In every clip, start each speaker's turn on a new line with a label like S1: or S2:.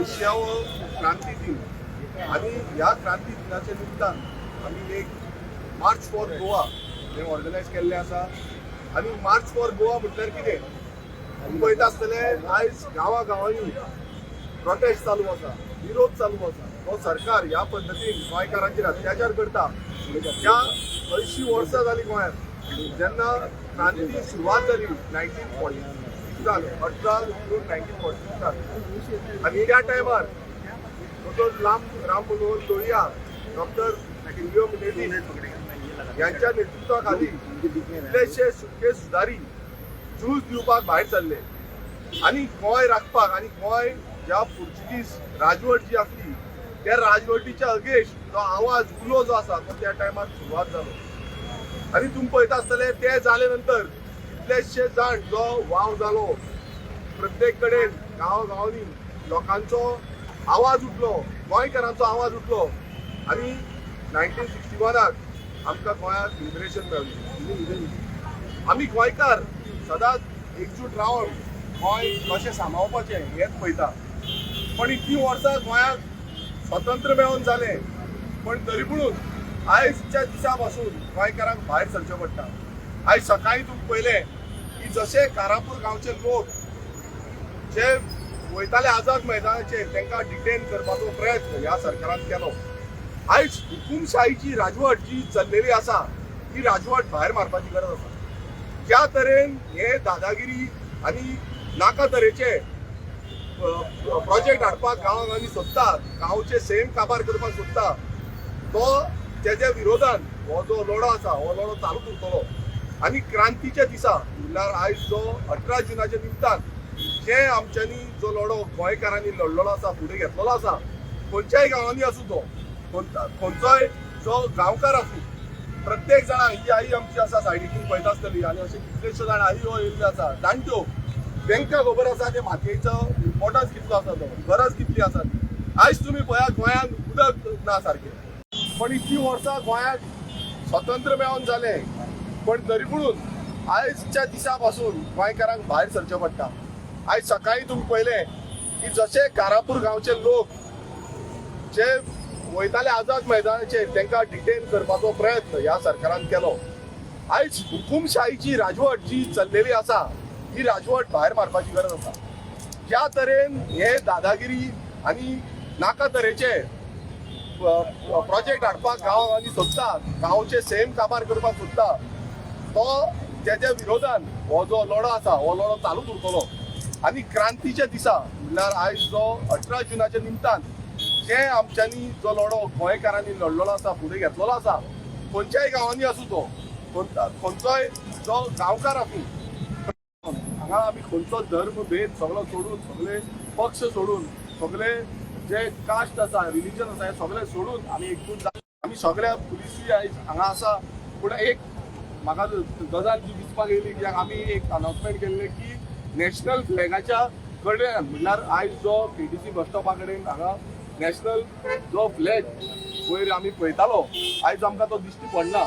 S1: 80वं क्रांती दिन आणि ह्या क्रांती दिनाच्या निमतान आम्ही एक मार्च फॉर गोवा हे ऑर्गनायज केल्लें आसा आणि मार्च फॉर गोवा म्हटल्यार कितें तुम्ही पळयता आसतले आयज गांवांनी प्रोटेस्ट चालू आसा, विरोध चालू आसा. तो सरकार ह्या पद्दतीन गोंयकारांचेर अत्याचार करता. त्या 80 वर्सां जाली गोंयांत जेन्ना क्रांती सुरवात जाली 1940 18 जून 1940 आणि त्या टायमार डॉक्टर राम मनोहर लोहिया, डॉक्टर किल्यो मिनेझी यांच्या नेतृत्वाखाली कितलेशे सुटके सुदारी झूज दिवपाक भायर सरले आणि गोंय राखपाक आणि गोंय ज्या पुर्तुगीज राजवट जी आसली त्या राजवटीच्या अगेन्स्ट जो आवाज उलो जो आसा तो त्या टायमार सुरवात जालो आणि तुम्ही पळयता आसतले ते जाले नंतर कितलेशे जाण जो वाव जालो प्रत्येक कडेन गांवांनी लोकांचो आवाज उठलो, गोंयकारांचो आवाज उठलो आणि 1961 आमकां गोंयांत लिबरेशन मेळ्ळें. आमी गोंयकार सदांच एकजूट रावन गोंय कशें सांबाळपाचें हेच पळयता. पण इतलीं वर्सां गोंयाक स्वतंत्र मेळोन जालें पण तरी पूण आयजच्या दिसा पासून गोंयकारांक भायर सरचें पडटा. आयज सकाळीं तुमी पळयलें की जशे कारापूर गांवचे लोक जे वयताले आझाद मैदानाचेर तांकां डिटेन करपाचो प्रयत्न ह्या सरकारान केलो. आयज हुकुमशाहीची राजवट जी चल्लेली आसा ती राजवट भायर मारपाची गरज आसा. ज्या तरेन हे दादागिरी आनी नाका तरेचे प्रोजेक्ट हाडपाक गांवांनी सोदतात, गांवचे सैम काबार करपाक सोदता, तो तेजे विरोधान हो जो लढो आसा हो लढो चालूच उरतलो. आनी क्रांतीच्या दिसा म्हणल्यार आयज जो 18 जुनाच्या निमतान जे आमच्यांनी जो लढो गोंयकारांनी लढलेलो आसा, फुडें घेतलेलो आसा, खंयच्याय गांवांनी आसूं तो, खंयचोय जो गांवकार आसूं, प्रत्येक जाणा ही आई आमची आसा सायडीतून पळयता आसतली आनी अशे कितलेशे जाण आई हो येयल्ले आसा जाणट्यो, तांकां खबर आसा ते मातयेचो इम्पॉर्टन्स कितलो आसा, तो गरज कितली आसा ती. आयज तुमी पळया गोंयांत उदक ना सारकें, पण इतलीं वर्सां गोंयाक स्वतंत्र मेळोन जालें पण तरी पूण आयजच्या दिसा पासून गोंयकारांक भायर सरचें पडटा. आयज सकाळीं तुमी पळयलें की जशे कारापूर गांवचे लोक जे वयताले आझाद मैदानाचेर तांकां डिटेन करपाचो प्रयत्न ह्या सरकारान केलो. आयज हुकुमशाहीची राजवट जी चल्लेली आसा ही राजवट भायर मारपाची गरज आसा. ज्या तरेन हे दादागिरी आनी नाका तरेचे प्रोजेक्ट हाडपाक गांवांनी सोदता, गांवचे सैम काबार करपाक सोदता, तो तेजे विरोधान हो जो लढो आसा हो लढो चालूच उरतलो. आनी क्रांतीच्या दिसा म्हणल्यार आयज जो 18 जुनाच्या निमतान जे आमच्यांनी जो लढो गोंयकारांनी लढलेलो आसा, फुडें घेतलेलो आसा, खंयच्याय गांवांनी आसूं तो, खंयचोय जो गांवकार आसूं, हांगा आमी खंयचो धर्म भेद सगळो सोडून, सगळे पक्ष सोडून, सगळे जे कास्ट आसा, रिलीजन आसा, हे सगळे सोडून आमी एकजूट जाता. आमी सगळ्या पुलिसूय आयज हांगा आसा. पूण एक म्हाका गजाल जी दिसपाक येयली कित्याक आमी एक अनाउन्समेंट केल्लें की नॅशनल फ्लॅगाच्या कडेन म्हणल्यार आयज जो KTC बस स्टॉपा कडेन हांगा नॅशनल जो फ्लॅग वयर आमी पळयतालो आयज आमकां तो दिश्टी पडना.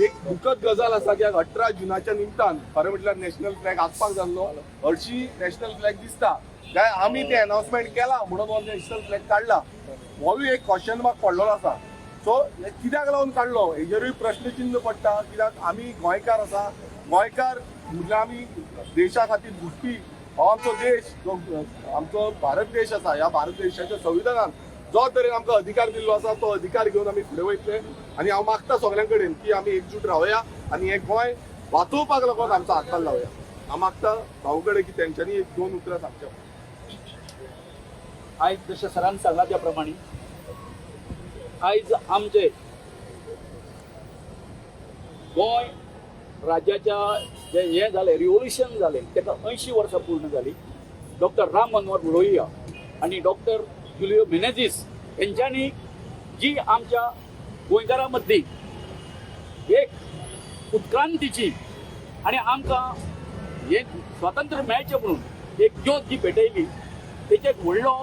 S1: एक दुखद गजाल आसा कित्याक 18 जुनाच्या निमतान खरें म्हटल्यार नॅशनल फ्लॅग आसपाक जाल्लो, हरशीं नॅशनल फ्लॅग दिसता काय आमी ते अनाउन्समेंट केला म्हणून हो नॅशनल फ्लॅग काडला, होय एक क्वेश्चन मार्क पडलेलो आसा. सो कित्याक लागून काडलो हेजेरूय प्रश्नचिन्ह पडटा. कित्याक आमी गोंयकार आसा, गोंयकार म्हणजे आमी देशा खातीर झुजपी. हो आमचो देश जो आमचो भारत देश आसा, ह्या भारत देशाच्या संविधानान जो तरेन आमकां अधिकार दिल्लो आसा तो अधिकार घेवन आमी फुडें वयतले. आनी हांव मागता सगळ्यां कडेन की आमी एकजूट रावया आनी हे गोंय वाचोवपाक लागून आमचो हातभार लावया. हांव मागता भाऊ कडेन की तेंच्यांनी एक 2 उतरां सांगचें.
S2: आयज जशें सरान सांगला त्या प्रमाणे आयज आमचे गोंय राज्याच्या जे हे जालें रिव्होल्युशन जालें ताका 80 वर्सां पूर्ण जाली. डॉक्टर राम मनोहर लोहिया आनी डॉक्टर किल्यो मिनेझीस यांच्यांनी जी आमच्या गोंयकारां मदली एक उत्क्रांतीची आनी आमकां हे स्वातंत्र्य मेळचें म्हणून एक ज्योत जी पेटयली तेचे एक व्हडलो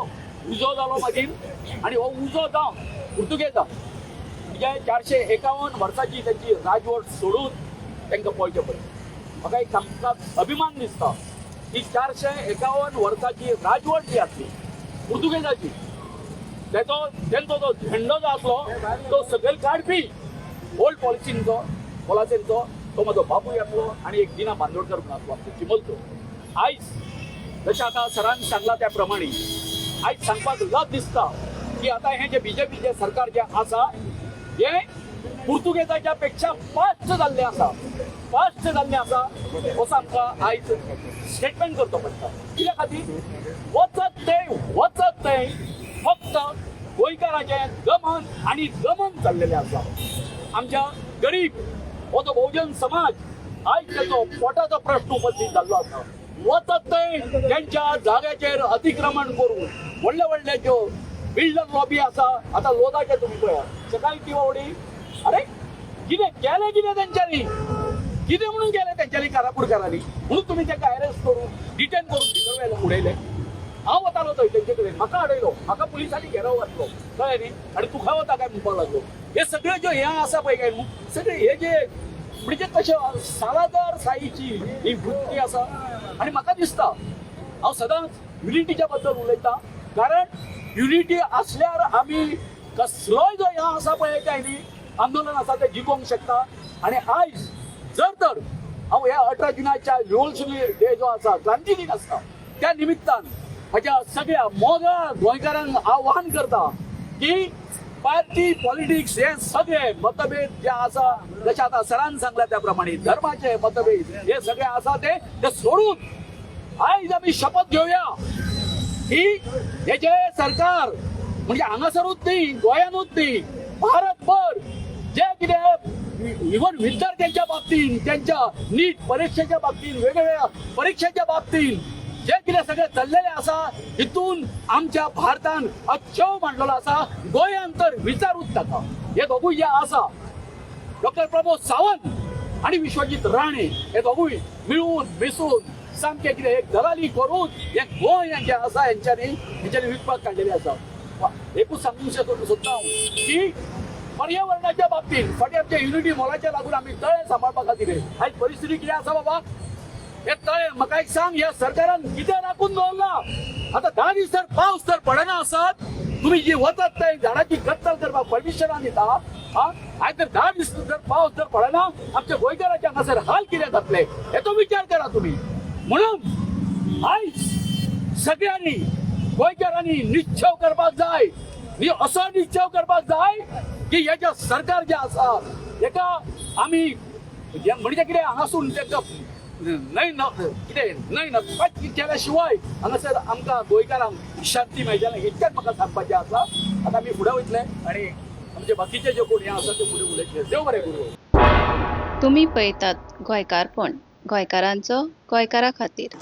S2: उजो जालो मागीर. आनी हो उजो जावन पुर्तुगेजां म्हणजे 451 वर्सांची त्यांची राजवट सोडून तांकां पळोवचें पडलें. म्हाका एक सामको अभिमान दिसता की 451 वर्सांची राजवट जी आसली पुर्तुगेजाची त्यांचो जो झेंडो जो आसलो तो सकयल काडपी ओल्ड पॉलिसींचो तो म्हजो बापूय आसलो आनी एक दिना बांदोडकर म्हणून आसलो आमचो चिमलचो. आयज जशें आतां सरान सांगला त्या प्रमाणे आयज सांगपाक लज दिसता की आता हे जे बीजेपीचे सरकार जे आसा हे पुर्तुगेजाच्या पेक्षा फास्ट जाल्ले आसा असं आमकां आयज स्टेटमेंट करचो पडटा. कित्या खातीर वचत ते फक्त गोंयकारांचें गमन आनी गमन चाललेलें आसा. आमच्या गरीब हो जो बहुजन समाज आयज त्याचो पोटाचो प्रश्न उपस्थित जाल्लो आसा. वचत ते त्यांच्या जाग्याचेर अतिक्रमण करून व्हडले ज्यो बिल्डर लॉबी आसा आतां लोदाचे तुमी पळया सकाळी ती वडी अरे कितें तेंच्यांनी कितें म्हणून केलें तेंच्यांनी कारापुरकारांनी म्हणून तुमी ताका अरेस्ट करून डिटेन करून भितर उडयले. हांव वतालो थंय तेंचे कडेन म्हाका अडयलो म्हाका पुलिसांनी घेराव घातलो कळ्ळें न्ही आनी तूं खंय वता काय म्हणपाक लागलो. हे सगळे ज्यो हे आसा पळय काय सगळे हे जे म्हणजे कशें सालादार साईची ही वृत्ती आसा आनी म्हाका दिसता हांव सदांच युनिटीच्या बद्दल उलयतां कारण युनिटी आसल्यार आमी कसलोय जो हे आसा पळय काय न्ही आंदोलन आसा ते जिखोवंक शकता. आनी आयज जर तर हांव ह्या 18 जुनाच्या रिव्होल्युशनरी डे जो आसा क्रांती दिन आसता त्या निमित्तान हाच्या सगळ्या मोगा गोंयकारांक आव्हान करता की पार्टी पॉलिटिक्स हे सगळे मतभेद जे आसा जशें आतां सरान सांगला त्या प्रमाणे धर्माचे मतभेद हे सगळे आसा ते सोडून आयज आमी शपथ घेवया की हेचे सरकार म्हणजे हांगासरूच न्ही गोंयानूच न्ही भारतभर जे कितें इवन विद्यार्थ्यांच्या बाबतीन त्यांच्या नीट परीक्षेच्या बाबतीन वेगवेगळ्या परीक्षेच्या बाबतीन जे कितें सगळें चल्लेलें आसा हितून आमच्या भारतान अच्छेव मांडलेलो आसा. गोंयान तर विचारूच नाका. हे दोगूय जे आसा डॉक्टर प्रमोद सावंत आणि विश्वजीत राणे हे दोगूय मिळून मिसळून सामकें कितें एक दलाली करून हे गोंय जे आसा हेंच्यांनी विकपाक काडलेलें आसा. एकूच सांगूंक सोदता हांव की पर्यावरणाच्या बाबतीत फाटीं आमच्या युनिटी मॉलाच्या लागून आमी तळे सांबाळपा खातीर आयज परिस्थिती कितें आसा बाबा हे तळे म्हाका एक सांग ह्या सरकारान कितें राखून दवरला. आतां 10 दीस जर पावस जर पडना आसत तुमी जी वतात थंय झाडाची कत्तल करपाक परमिशनां दिता आयज जर 10 दीस जर पावस जर पडना आमच्या गोंयकाराचे हांगासर हाल कितें जातले हेचो विचार करा तुमी. म्हणून आयज सगळ्यांनी गोंयकारांनी निश्चय करपाक जाय असो निश्चय करपाक जाय की हेच्या सरकार जे आसा हेका आमी म्हणजे कितें हांगासून तेका कितें नपाट केल्या शिवाय हांगासर आमकां गोंयकारांक शांती मेळचें इतकेंच म्हाका सांगपाचें आसा. आतां आमी फुडें वयतले आनी आमचे बाकीचे जे कोण हे आसा ते फुडें उलयतले. देव बरें करूं.
S3: तुम्ही पळयतात गोंयकारपण गोंयकारांचो गोंयकारा खातीर.